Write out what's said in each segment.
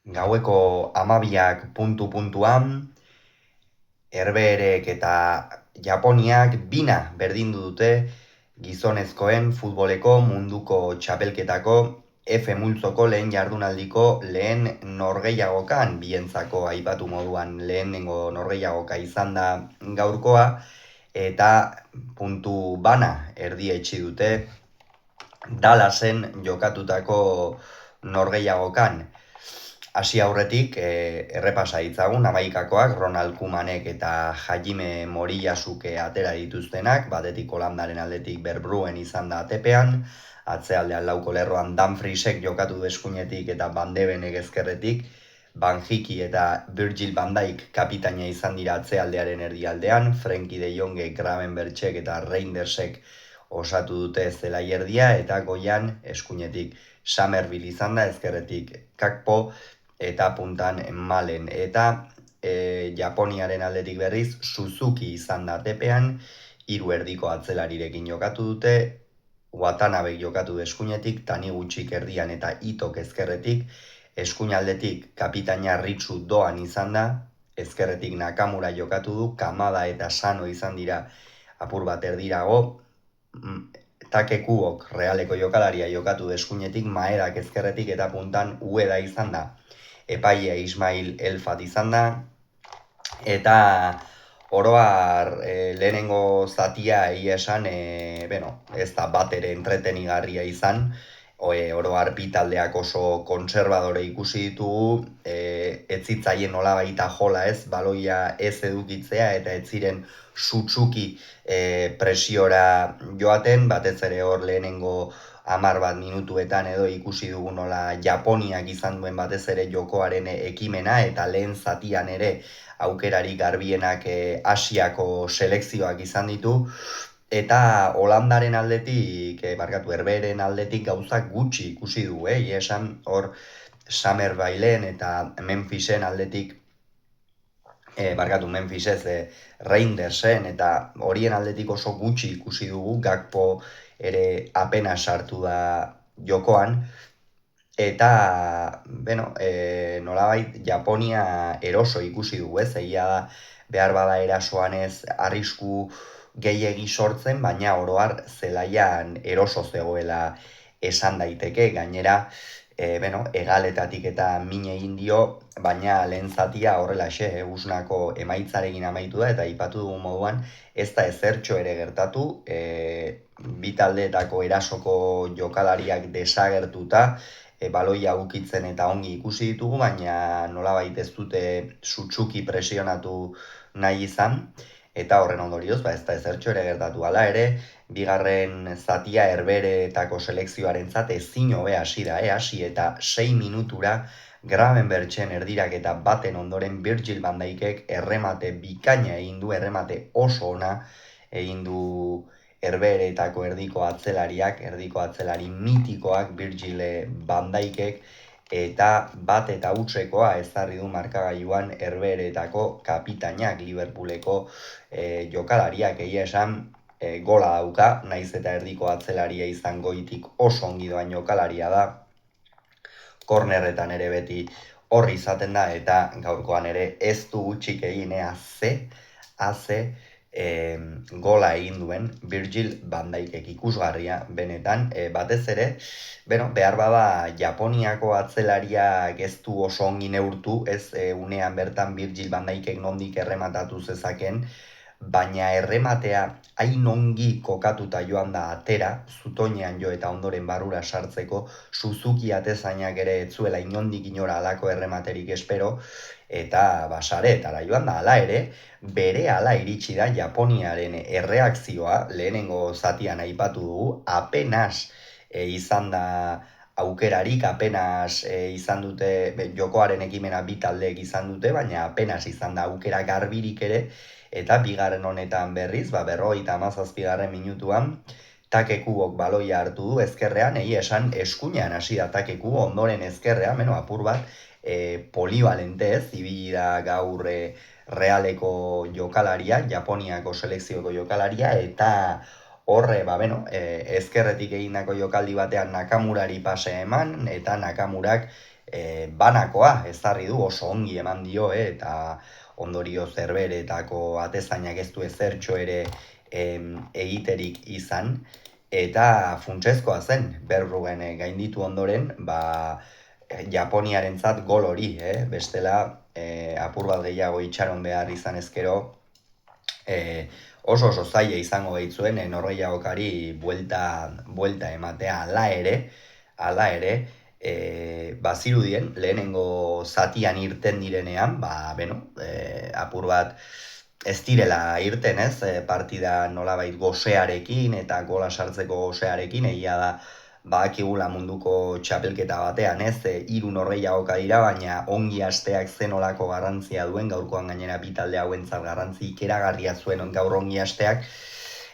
Gaueko 12 puntuan, Herbeherek eta Japoniak bina berdindu dute gizonezkoen futboleko munduko txapelketako F multzoko lehen jardunaldiko lehen norgehiagokan, bientzako aipatu moduan lehenengo norgehiagoka izan da gaurkoa, eta puntu bana erdietsi dute Dallasen jokatutako norgehiagokan. Hasi aurretik, errepasa ditzagun, hamaikakoak, Ronald Koemanek eta Hajime Moriyasuke atera dituztenak, batetik Holandaren aldetik Verbruggen izan da atepean, atzealdean lauko lerroan Dumfriesek jokatu du eskuinetik eta Van de Benek ezkerretik, Van Hiki eta Virgil van Dijk kapitaina izan dira atzealdearen erdialdean, Frenkie de Jongek, Gravenberchek eta Reindersek osatu dute zelaierdia, eta goian eskuinetik Somerville izan da, ezkerretik Kakpo, eta puntan Malen, eta Japoniaren aldetik berriz Suzuki izan da tepean, hiru erdiko atzelarirekin jokatu dute, Watanabek jokatu du eskuinetik, Taniguchik erdian eta Itok ezkerretik, eskuin aldetik kapitaina Ritsu doan izan da, ezkerretik Nakamura jokatu du, Kamada eta Sano izan dira apur bat erdirago, Takekuok Realeko jokalaria jokatu du eskuinetik, Maedak ezkerretik eta puntan Ueda izan da. Epaia Ismail Elfat izan da, eta oroar lehenengo zatia egia esan, ez da bat ere entretenigarria izan, oroar bi taldeak oso kontserbadore ikusi ditugu, ez zitzaien nolabaita jola ez, baloia ez edukitzea, eta ez ziren sutsuki presiora joaten, batez ere hor lehenengo 10 minutuetan edo ikusi dugu nola Japoniak izan duen batez ere jokoaren ekimena, eta lehen zatian ere aukerarik garbienak Asiako selekzioak izan ditu, eta Holandaren aldetik, Herberen aldetik gauzak gutxi ikusi du, esan hor Somervilleen eta Memphisen aldetik, Memphis ez, Reindersen eta horien aldetik oso gutxi ikusi dugu, Gakpo ere apenas sartu da jokoan, eta, nolabait Japonia eroso ikusi dugu, ez, egia da behar bada erasoan ez arrisku gehiegi sortzen, baina oroar zelaian eroso zegoela esan daiteke, gainera, egaletatik eta min egin dio, baina lehen zatia horrelaxe, usnako emaitzarekin amaitu da, eta aipatu dugun moduan, ez da ezertxo ere gertatu, bi taldeetako erasoko jokalariak desagertuta, baloia ukitzen eta ongi ikusi ditugu, baina nolabait ez dute sutsuki presionatu nahi izan, eta horren ondorioz, ez da ezertxo ere gertatu. Hala ere, bigarren zatia Herberetako selekzioarentzat ezin hobe hasi da, hasi eta 6 minutura Gravenberchen erdirak eta baten ondoren Virgil van Dijkek erremate bikaina egin du, erremate oso ona egin du Herberetako erdiko atzelari mitikoak Virgil van Dijkek, eta bat eta hutsekoa ezarri du markagailuan Herberetako kapitainak, Liverpooleko jokalariak, egia esan gola dauka, naiz eta erdiko atzelaria izan goitik oso ongi doan jokalaria da, kornerretan ere beti horri izaten da, eta gaurkoan ere ez du gutxik egin haze gola egin duen Virgil van Dijkek, ikusgarria benetan, batez ere, behar bada Japoniako atzelariak ez du oso ongi neurtu, ez unean bertan Virgil van Dijkek nondik errematatu zezaken, baina errematea hain ongi kokatuta joan da atera, zutoinean jo eta ondoren barrura sartzeko, Suzuki atezainak ere etzuela inondik inora alako errematerik espero, eta sareetara joan da. Hala ere, bere hala iritsi da Japoniaren erreakzioa, lehenengo zatian aipatu dugu, apenas izan da aukerarik, apenas izan dute, jokoaren ekimena bi taldeek izan dute, baina apenas izan da aukera garbirik ere, eta bigarren honetan berriz, 57. minutuan, Takekuok baloia hartu du ezkerrean, egia esan eskuinean hasi da Takeku, ondoren ezkerrean, apur bat, polivalente ez, ibili da gaur Realeko jokalaria, Japoniako selekzioko jokalaria, eta horre, ezkerretik egindako jokaldi batean Nakamurari pase eman, eta Nakamurak banakoa ezarri du, oso ongi eman dio, eta ondorio zerberetako atezainak ez du ezertxo ere egiterik izan, eta funtsezkoa zen, Verbruggen gainditu ondoren, Japoniarentzat gol hori, bestela apur bat gehiago itxaron behar izan ezkero, oso zaila izango gaitzuen norgehiagokari buelta ematea. Hala ere, bazirudien lehenengo zatian irten direnean, apur bat ez direla irten, partida nolabait gosearekin eta gola sartzeko gosearekin, egia da badakigula munduko txapelketa batean, hiru norgehiagoka dira, baina ongi hasteak zen olako garrantzia duen, gaurkoan gainera bi talde hauentzat garrantzi ikeragarria zuen gaur ongi hasteak,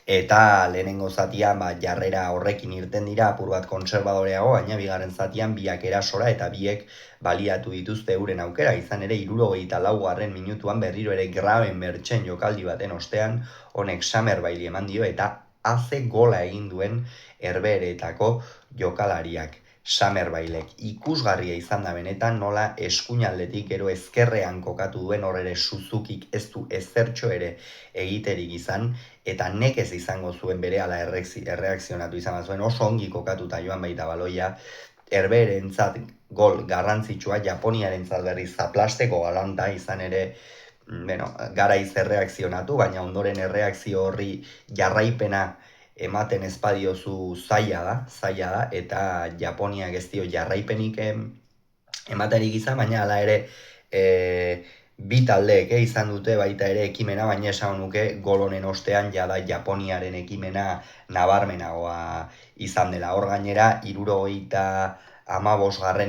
eta lehenengo zatian jarrera horrekin irten dira, apur bat kontserbadoreago, baina bigarren zatian biak erasora eta biek baliatu dituzte euren aukera, izan ere 74. Minutuan berriro ere Gravenberchen jokaldi baten ostean, honek Summerville eman dio eta haze gola egin duen Herbehereetako jokalariak. Summervillek ikusgarria izan da benetan, nola eskuinaldetik gero ezkerrean kokatu duen, hor ere Suzukik ez du ezertxo ere egiterik izan, eta nekez izango zuen berehala erreakzionatu izan zuen, oso ongi kokatuta joan baita baloia, Herbeherentzat gol garrantzitsua, Japoniarentzat berriz zaplasteko galanta izan ere, garaiz erreakzionatu, baina ondoren erreakzio horri jarraipena ematen ezpadiozu zaila da, eta Japoniak ez dio jarraipenik ematerik izan, baina hala ere bi taldeek izan dute baita ere ekimena, baina esan nuke gol honen ostean jada Japoniaren ekimena nabarmenagoa izan dela. Hor gainera, 75.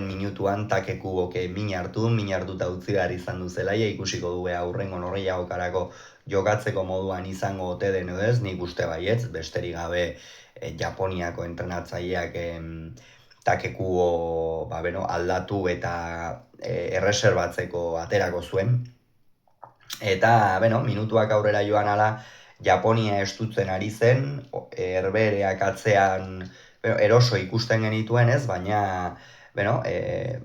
Minutuan Takekuok min hartuta utzi behar izan du zelaia, ikusiko du aurrengo norgehiagokarako jokatzeko moduan izango ote den edo ez, nik uste baietz, besterik gabe Japoniako entrenatzaileak Takekuo aldatu eta erreserbatzeko aterako zuen. Eta, minutuak aurrera joan ala, Japonia estutzen ari zen, Herbehereak atzean eroso ikusten genituen ez, baina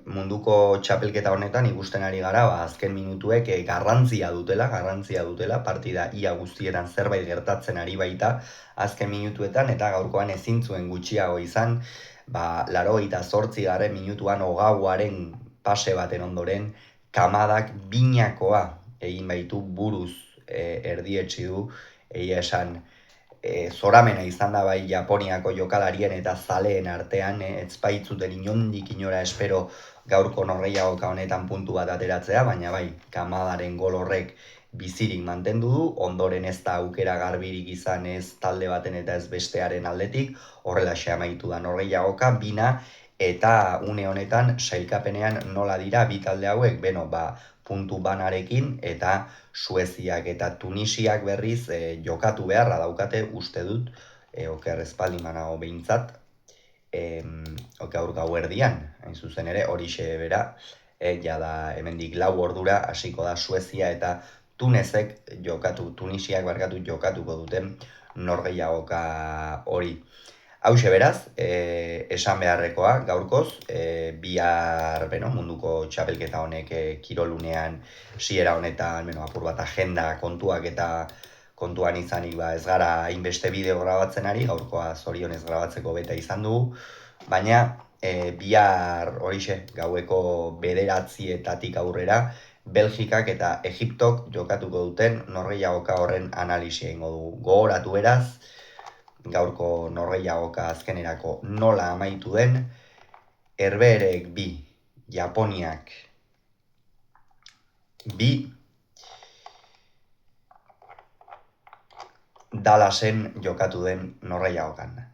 munduko txapelketa honetan ikusten ari gara, azken minutuek garrantzia dutela, partida ia guztietan zerbait gertatzen ari baita, azken minutuetan, eta gaurkoan ezin zuen gutxiago izan, 88. Minutuan Ogawaren pase baten ondoren, Kamadak binakoa egin baitu buruz erdietsi du, egia esan, zoramena izan da bai Japoniako jokalarien eta zaleen artean, ez baitzuten inondik inora espero gaurko norgehiagoka honetan puntu bat ateratzea, baina bai, Kamadaren gol horrek bizirik mantendu du, ondoren ez da aukera garbirik izan ez talde baten eta ez bestearen aldetik, horrelaxe amaitu da norgehiagoka, bina, eta une honetan sailkapenean nola dira bi talde hauek, puntu banarekin, eta Sueziak eta Tunisiak berriz jokatu beharra daukate, uste dut, oker espaldin banago behintzat, gaur gauerdian, hain zuzen ere, horixe bera, jada hemendik 4 ordura hasiko da Suezia eta Tunisiak jokatuko duten norgehiagoka hori. Hauxe beraz, esan beharrekoa gaurkoz, bihar munduko txapelketa honek kirolunean siera honetan, apur bat agenda kontuak eta kontuan izanik ez gara hainbeste bideo grabatzen ari, gaurkoa zorionez grabatzeko beta izan dugu, baina bihar horixe gaueko 9:00 aurrera, Belgikak eta Egiptok jokatuko duten norgehiagoka horren analisia egingo dugu. Gogoratu beraz, gaurko norgehiagoka azkenerako nola amaitu den, Herbehereek 2, Japoniak 2, Dallasen jokatu den norgehiagokan.